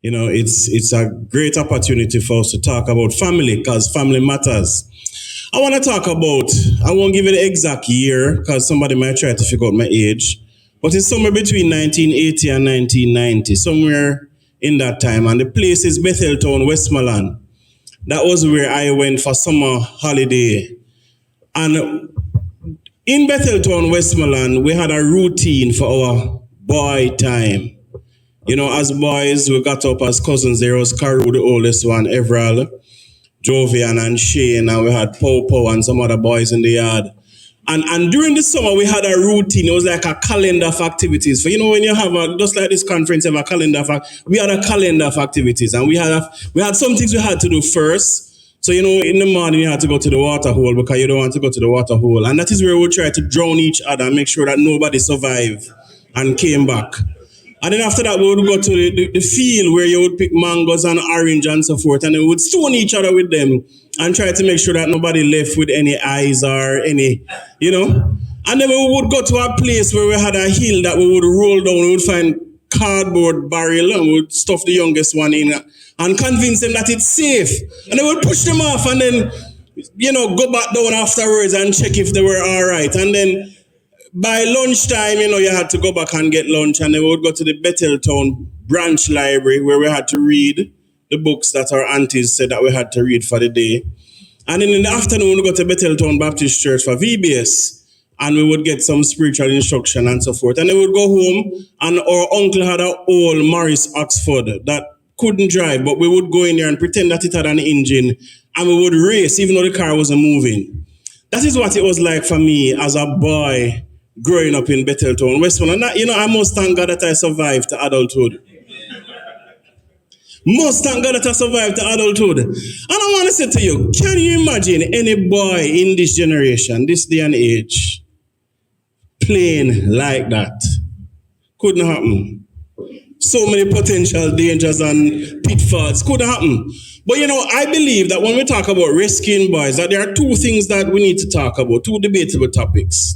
It's a great opportunity for us to talk about family because family matters. I want to talk about, I won't give it the exact year because somebody might try to figure out my age, but it's somewhere between 1980 and 1990, somewhere in that time. And the place is Betheltown, Westmoreland. That was where I went for summer holiday. And in Betheltown, Westmoreland, we had a routine for our boy time. As boys, we got up as cousins. There was Carew, the oldest one, Everall, Jovian, and Shane, and we had Popo and some other boys in the yard. And during the summer, we had a routine. It was like a calendar of activities. For when you have just like this conference, you have a calendar we had a calendar of activities, and we had some things we had to do first. So, in the morning, you had to go to the water hole because you don't want to go to the water hole. And that is where we try to drown each other and make sure that nobody survived and came back. And then after that, we would go to the field where you would pick mangoes and orange and so forth. And then we would stone each other with them and try to make sure that nobody left with any eyes or any, And then we would go to a place where we had a hill that we would roll down. We would find cardboard barrel and we would stuff the youngest one in and convince them that it's safe. And then we'd push them off and then, go back down afterwards and check if they were all right. And then by lunchtime, you had to go back and get lunch, and then we would go to the Betheltown branch library where we had to read the books that our aunties said that we had to read for the day. And then in the afternoon, we would go to Betheltown Baptist Church for VBS, and we would get some spiritual instruction and so forth. And then we would go home, and our uncle had an old Morris Oxford that couldn't drive, but we would go in there and pretend that it had an engine, and we would race even though the car wasn't moving. That is what it was like for me as a boy growing up in Betheltown, Westmoreland. I must thank God that I survived to adulthood. Must thank God that I survived to adulthood. And I want to say to you, can you imagine any boy in this generation, this day and age, playing like that? Couldn't happen. So many potential dangers and pitfalls. Couldn't happen. But I believe that when we talk about rescuing boys, that there are two things that we need to talk about, two debatable topics.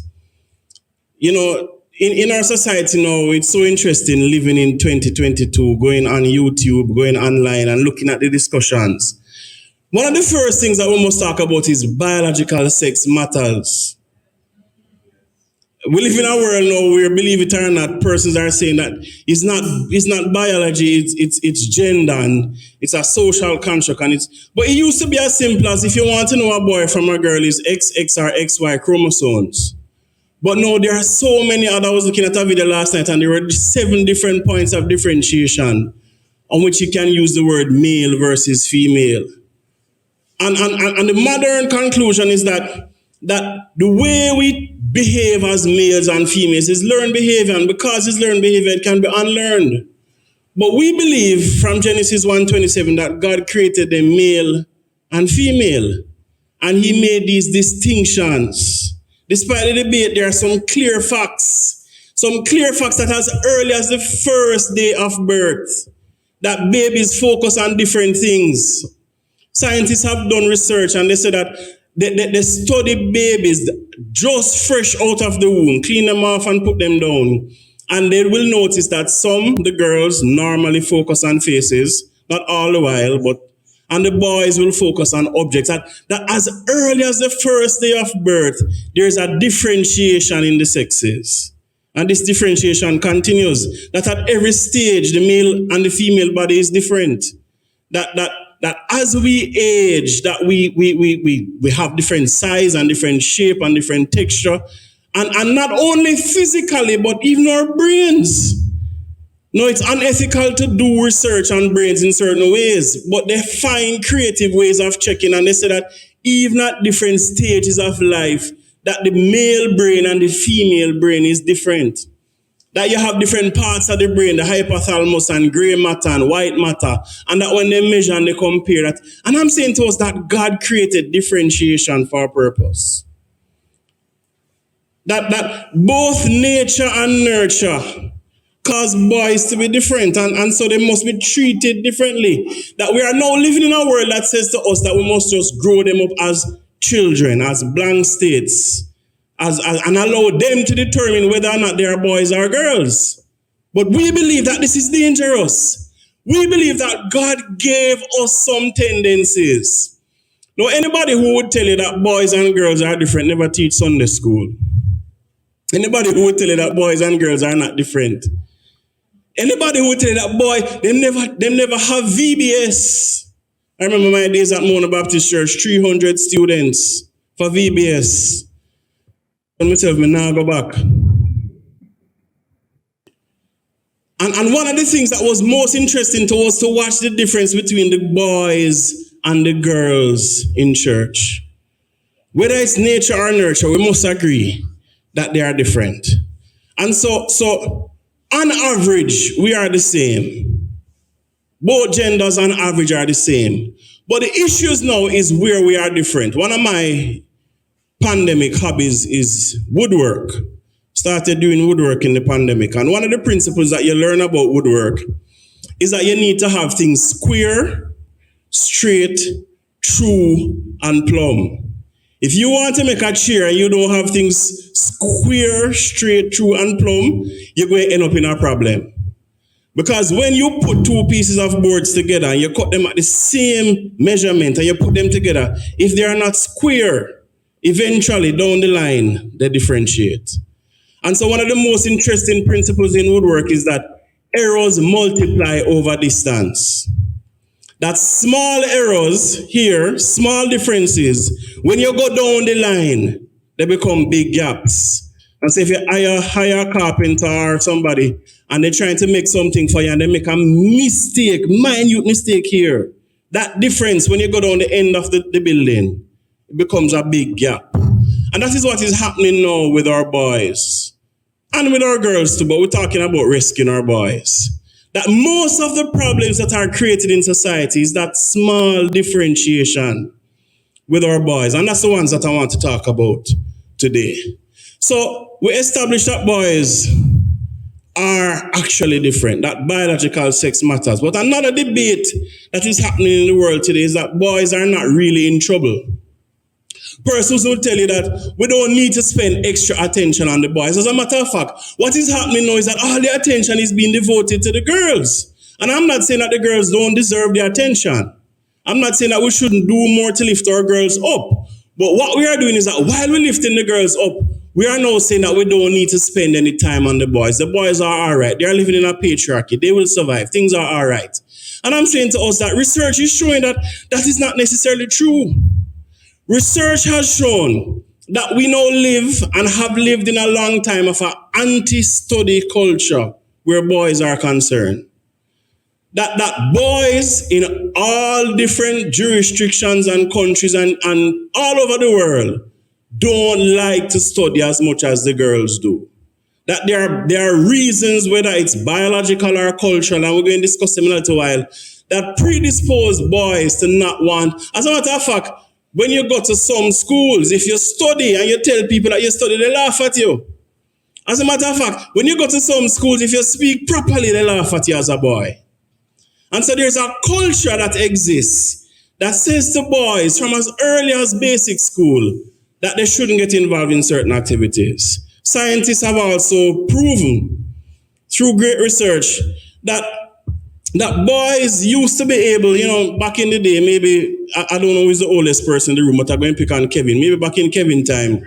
In our society now, it's so interesting living in 2022, going on YouTube, going online and looking at the discussions. One of the first things that we must talk about is biological sex matters. We live in a world now where, believe it or not, persons are saying that it's not biology, it's gender, and it's a social construct. But it used to be as simple as if you want to know a boy from a girl is XX or XY chromosomes. But now there are so many other. I was looking at a video last night and there were 7 different points of differentiation on which you can use the word male versus female. And the modern conclusion is that the way we behave as males and females is learned behavior, and because it's learned behavior, it can be unlearned. But we believe from Genesis 1:27 that God created them male and female, and he made these distinctions. Despite the debate, there are some clear facts that as early as the first day of birth, that babies focus on different things. Scientists have done research and they say that they study babies just fresh out of the womb, clean them off and put them down. And they will notice that the girls normally focus on faces, not all the while, and the boys will focus on objects. That as early as the first day of birth, there is a differentiation in the sexes. And this differentiation continues. That at every stage, the male and the female body is different. That as we age, that we have different size and different shape and different texture. And not only physically, but even our brains. No, it's unethical to do research on brains in certain ways, but they find creative ways of checking, and they say that even at different stages of life, that the male brain and the female brain is different. That you have different parts of the brain, the hypothalamus and gray matter and white matter, and that when they measure and they compare that, and I'm saying to us that God created differentiation for a purpose. That both nature and nurture cause boys to be different, and so they must be treated differently. That we are now living in a world that says to us that we must just grow them up as children, as blank states, and allow them to determine whether or not they are boys or girls. But we believe that this is dangerous. We believe that God gave us some tendencies. Now, anybody who would tell you that boys and girls are different never teach Sunday school. Anybody who would tell you that boys and girls are not different. Anybody who would tell you that boy, them never have VBS. I remember my days at Mona Baptist Church, 300 students for VBS. And myself, me now go back. And one of the things that was most interesting to us to watch the difference between the boys and the girls in church. Whether it's nature or nurture, we must agree that they are different. And so on average, we are the same. Both genders on average are the same. But the issues now is where we are different. One of my pandemic hobbies is woodwork. Started doing woodwork in the pandemic. And one of the principles that you learn about woodwork is that you need to have things square, straight, true, and plumb. If you want to make a chair and you don't have things square, straight, true, and plumb, you're going to end up in a problem. Because when you put two pieces of boards together and you cut them at the same measurement and you put them together, if they are not square, eventually down the line, they differentiate. And so one of the most interesting principles in woodwork is that errors multiply over distance. That small errors here, small differences, when you go down the line, they become big gaps. And so if you hire a carpenter or somebody and they're trying to make something for you and they make a mistake, minute mistake here, that difference when you go down the end of the building, it becomes a big gap. And that is what is happening now with our boys and with our girls too, but we're talking about rescuing our boys. That most of the problems that are created in society is that small differentiation with our boys. And that's the ones that I want to talk about today. So we established that boys are actually different, that biological sex matters. But another debate that is happening in the world today is that boys are not really in trouble. Persons will tell you that we don't need to spend extra attention on the boys. As a matter of fact, what is happening now is that all the attention is being devoted to the girls. And I'm not saying that the girls don't deserve the attention. I'm not saying that we shouldn't do more to lift our girls up. But what we are doing is that while we're lifting the girls up, we are now saying that we don't need to spend any time on the boys. The boys are all right. They are living in a patriarchy. They will survive. Things are all right. And I'm saying to us that research is showing that that is not necessarily true. Research has shown that we now live and have lived in a long time of an anti-study culture where boys are concerned. That boys in all different jurisdictions and countries and all over the world don't like to study as much as the girls do. That there are reasons, whether it's biological or cultural, and we're going to discuss them in a little while, that predispose boys to not want. As a matter of fact, when you go to some schools, if you study and you tell people that you study, they laugh at you. As a matter of fact, when you go to some schools, if you speak properly, they laugh at you as a boy. And so there's a culture that exists that says to boys from as early as basic school that they shouldn't get involved in certain activities. Scientists have also proven through great research that boys used to be able, back in the day, maybe, I don't know who's the oldest person in the room, but I'm going to pick on Kevin. Maybe back in Kevin time.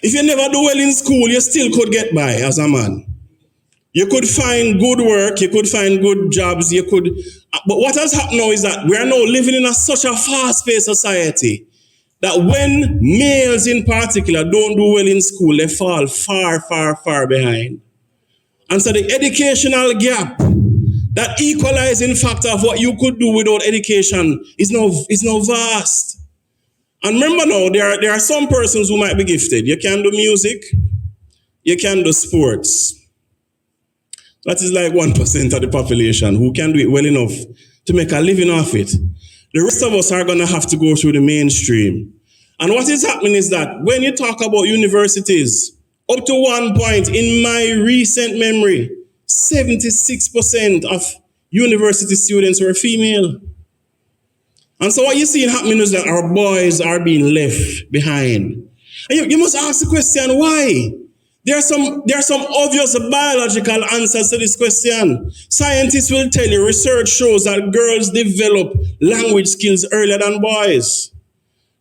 If you never do well in school, you still could get by as a man. You could find good work, you could find good jobs, but what has happened now is that we are now living in such a fast-paced society that when males in particular don't do well in school, they fall far, far, far behind. And so the educational gap, that equalizing factor of what you could do without education is now vast. And remember now, there are some persons who might be gifted. You can do music, you can do sports. That is like 1% of the population who can do it well enough to make a living off it. The rest of us are going to have to go through the mainstream. And what is happening is that when you talk about universities, up to one point in my recent memory, 76% of university students were female. And so what you're seeing happening is that our boys are being left behind. And you must ask the question, why? There are some obvious biological answers to this question. Scientists will tell you, research shows that girls develop language skills earlier than boys.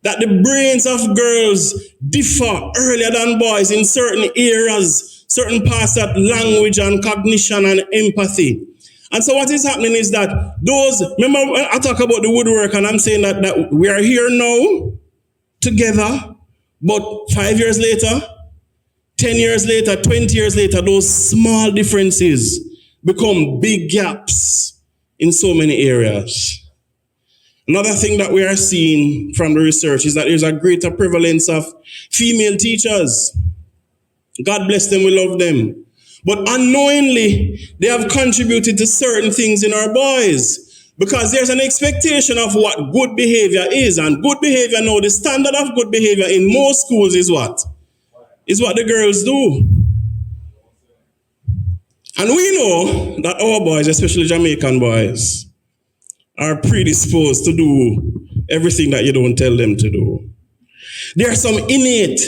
That the brains of girls differ earlier than boys in certain areas, certain parts of language and cognition and empathy. And so what is happening is that remember when I talk about the woodwork and I'm saying that we are here now together, but 5 years later, 10 years later, 20 years later, those small differences become big gaps in so many areas. Another thing that we are seeing from the research is that there's a greater prevalence of female teachers. God bless them, we love them. But unknowingly, they have contributed to certain things in our boys. Because there's an expectation of what good behavior is. And good behavior now, the standard of good behavior in most schools is what? Is what the girls do. And we know that our boys, especially Jamaican boys, are predisposed to do everything that you don't tell them to do. There are some innate,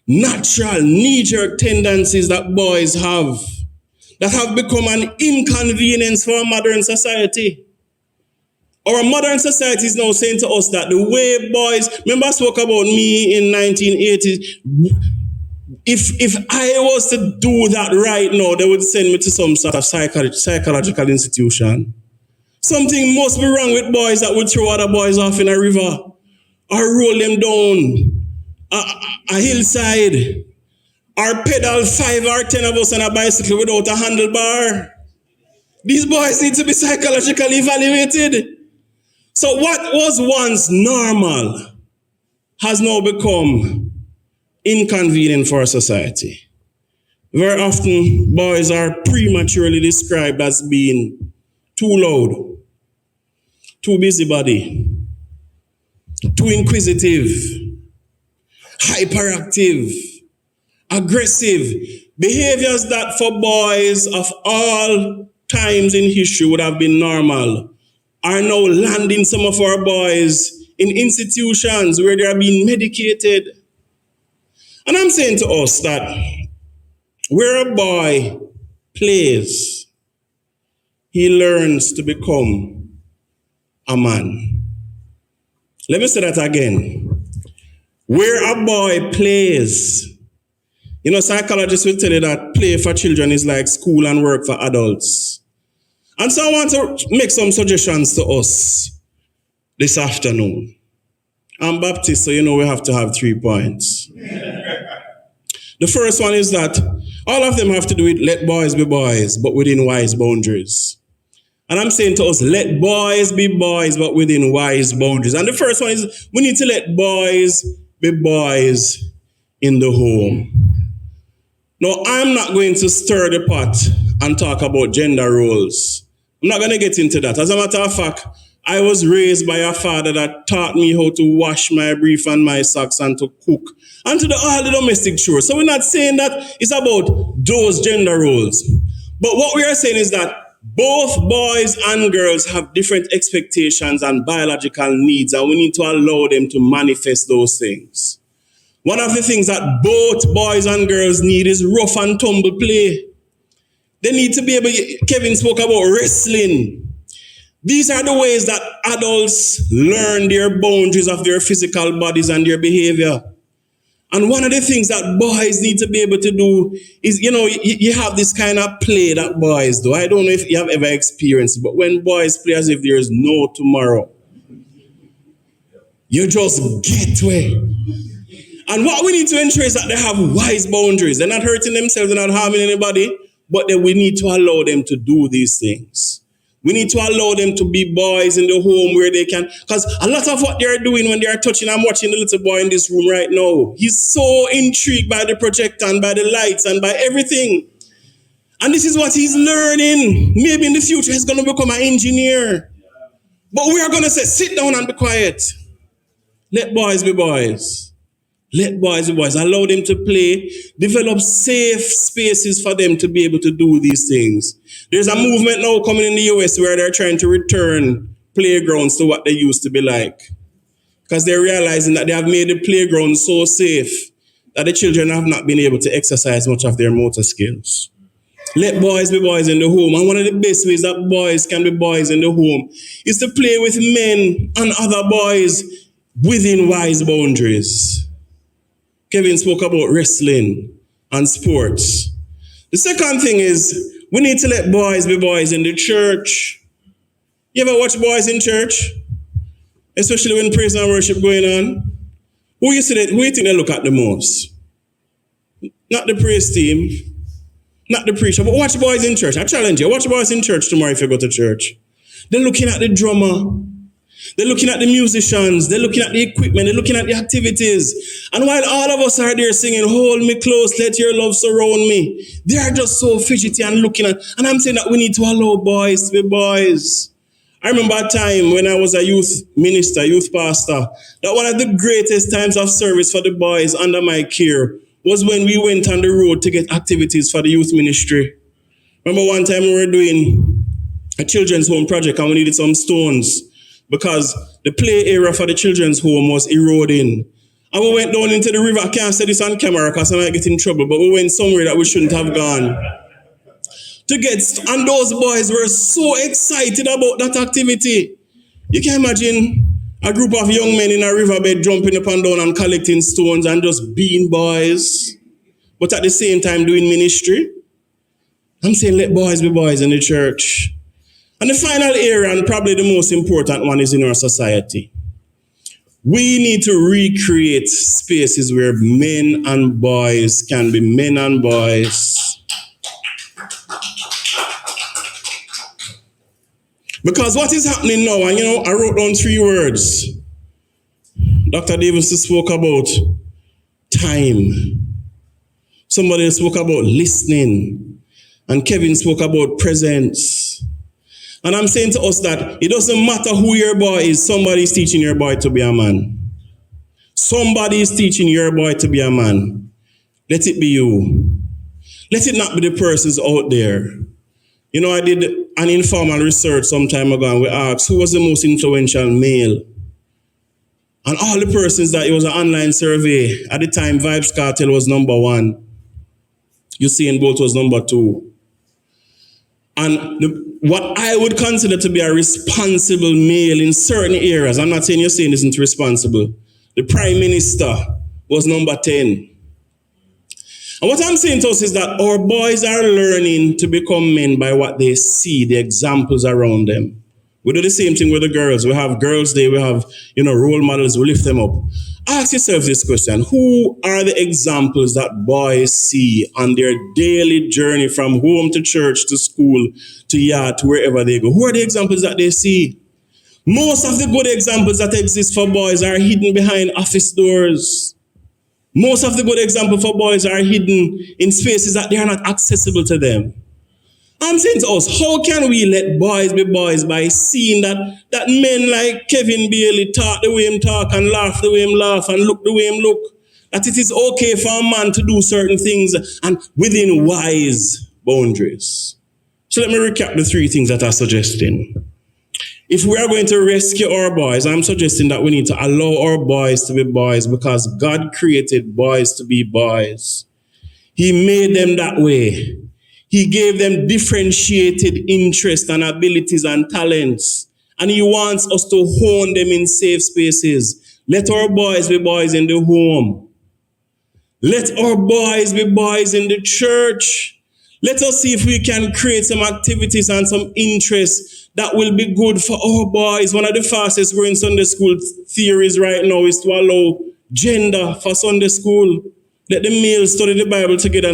natural, knee-jerk tendencies that boys have that have become an inconvenience for our modern society. Our modern society is now saying to us that the way boys, remember I spoke about me in 1980s, if I was to do that right now, they would send me to some sort of psychological institution. Something must be wrong with boys that would throw other boys off in a river or roll them down a hillside or pedal 5 or 10 of us on a bicycle without a handlebar. These boys need to be psychologically evaluated. So what was once normal has now become inconvenient for our society. Very often, boys are prematurely described as being too loud, too busybody, too inquisitive, hyperactive, aggressive. Behaviors that for boys of all times in history would have been normal are now landing some of our boys in institutions where they are being medicated. And I'm saying to us that where a boy plays, he learns to become a man. Let me say that again. Where a boy plays, psychologists will tell you that play for children is like school and work for adults. And so I want to make some suggestions to us this afternoon. I'm Baptist, so we have to have 3 points. The first one is that all of them have to do with let boys be boys, but within wise boundaries. And I'm saying to us, let boys be boys, but within wise boundaries. And the first one is we need to let boys be boys in the home. Now, I'm not going to stir the pot and talk about gender roles. I'm not going to get into that. As a matter of fact, I was raised by a father that taught me how to wash my brief and my socks and to cook and to do all the domestic chores. So we're not saying that it's about those gender roles. But what we are saying is that both boys and girls have different expectations and biological needs, and we need to allow them to manifest those things. One of the things that both boys and girls need is rough and tumble play. They need to be able, Kevin spoke about wrestling. These are the ways that adults learn their boundaries of their physical bodies and their behavior. And one of the things that boys need to be able to do is, you have this kind of play that boys do. I don't know if you have ever experienced it, but when boys play as if there is no tomorrow, you just get away. And what we need to ensure is that they have wise boundaries. They're not hurting themselves, they're not harming anybody, but then we need to allow them to do these things. We need to allow them to be boys in the home where they can, because a lot of what they're doing when they're touching, I'm watching the little boy in this room right now. He's so intrigued by the projector and by the lights and by everything. And this is what he's learning. Maybe in the future he's going to become an engineer. But we are going to say, sit down and be quiet. Let boys be boys. Let boys be boys. Allow them to play. Develop safe spaces for them to be able to do these things. There's a movement now coming in the US where they're trying to return playgrounds to what they used to be like. Because they're realizing that they have made the playground so safe that the children have not been able to exercise much of their motor skills. Let boys be boys in the home. And one of the best ways that boys can be boys in the home is to play with men and other boys within wise boundaries. Kevin spoke about wrestling and sports. The second thing is we need to let boys be boys in the church. You ever watch boys in church? Especially when praise and worship going on. Who you think they look at the most? Not the praise team, not the preacher, but watch boys in church. I challenge you, watch boys in church tomorrow if you go to church. They're looking at the drummer. They're looking at the musicians. They're looking at the equipment. They're looking at the activities. And while all of us are there singing, hold me close, let your love surround me, they are just so fidgety and looking at. And I'm saying that we need to allow boys to be boys. I remember a time when I was a youth minister, youth pastor, that one of the greatest times of service for the boys under my care was when we went on the road to get activities for the youth ministry. Remember one time we were doing a children's home project and we needed some stones because the play area for the children's home was eroding. And we went down into the river. I can't say this on camera because I might get in trouble, but we went somewhere that we shouldn't have gone. And those boys were so excited about that activity. You can imagine a group of young men in a riverbed jumping up and down and collecting stones and just being boys, but at the same time doing ministry. I'm saying let boys be boys in the church. And the final area, and probably the most important one, is in our society. We need to recreate spaces where men and boys can be men and boys. Because what is happening now, and I wrote down 3 words. Dr. Davis spoke about time. Somebody spoke about listening. And Kevin spoke about presence. And I'm saying to us that it doesn't matter who your boy is, somebody is teaching your boy to be a man. Somebody is teaching your boy to be a man. Let it be you. Let it not be the persons out there. I did an informal research some time ago and we asked who was the most influential male. And all the persons that it was an online survey, at the time Vibes Cartel was number 1. Usain Bolt was number 2. And what I would consider to be a responsible male in certain areas, I'm not saying Usain isn't responsible. The Prime Minister was number 10. And what I'm saying to us is that our boys are learning to become men by what they see, the examples around them. We do the same thing with the girls. We have Girls' Day, we have, role models, we lift them up. Ask yourself this question: who are the examples that boys see on their daily journey from home to church, to school, to yard, to wherever they go? Who are the examples that they see? Most of the good examples that exist for boys are hidden behind office doors. Most of the good examples for boys are hidden in spaces that they are not accessible to them. I'm saying to us, how can we let boys be boys by seeing that men like Kevin Bailey talk the way him talk and laugh the way him laugh and look the way him look? That it is okay for a man to do certain things and within wise boundaries. So let me recap the 3 things that I'm suggesting. If we are going to rescue our boys, I'm suggesting that we need to allow our boys to be boys because God created boys to be boys. He made them that way. He gave them differentiated interests and abilities and talents. And he wants us to hone them in safe spaces. Let our boys be boys in the home. Let our boys be boys in the church. Let us see if we can create some activities and some interests that will be good for our boys. One of the fastest growing Sunday school theories right now is to allow gender for Sunday school. Let the males study the Bible together.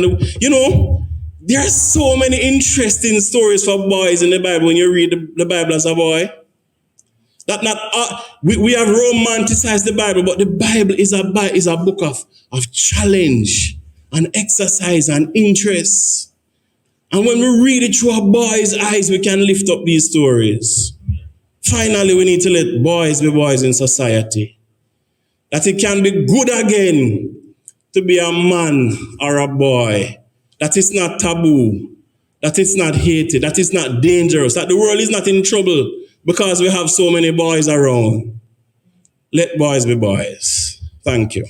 There are so many interesting stories for boys in the Bible when you read the Bible as a boy. We have romanticized the Bible, but the Bible is a book of challenge and exercise and interest. And when we read it through a boy's eyes, we can lift up these stories. Finally, we need to let boys be boys in society. That it can be good again to be a man or a boy. That it's not taboo. That it's not hated. That it's not dangerous. That the world is not in trouble because we have so many boys around. Let boys be boys. Thank you.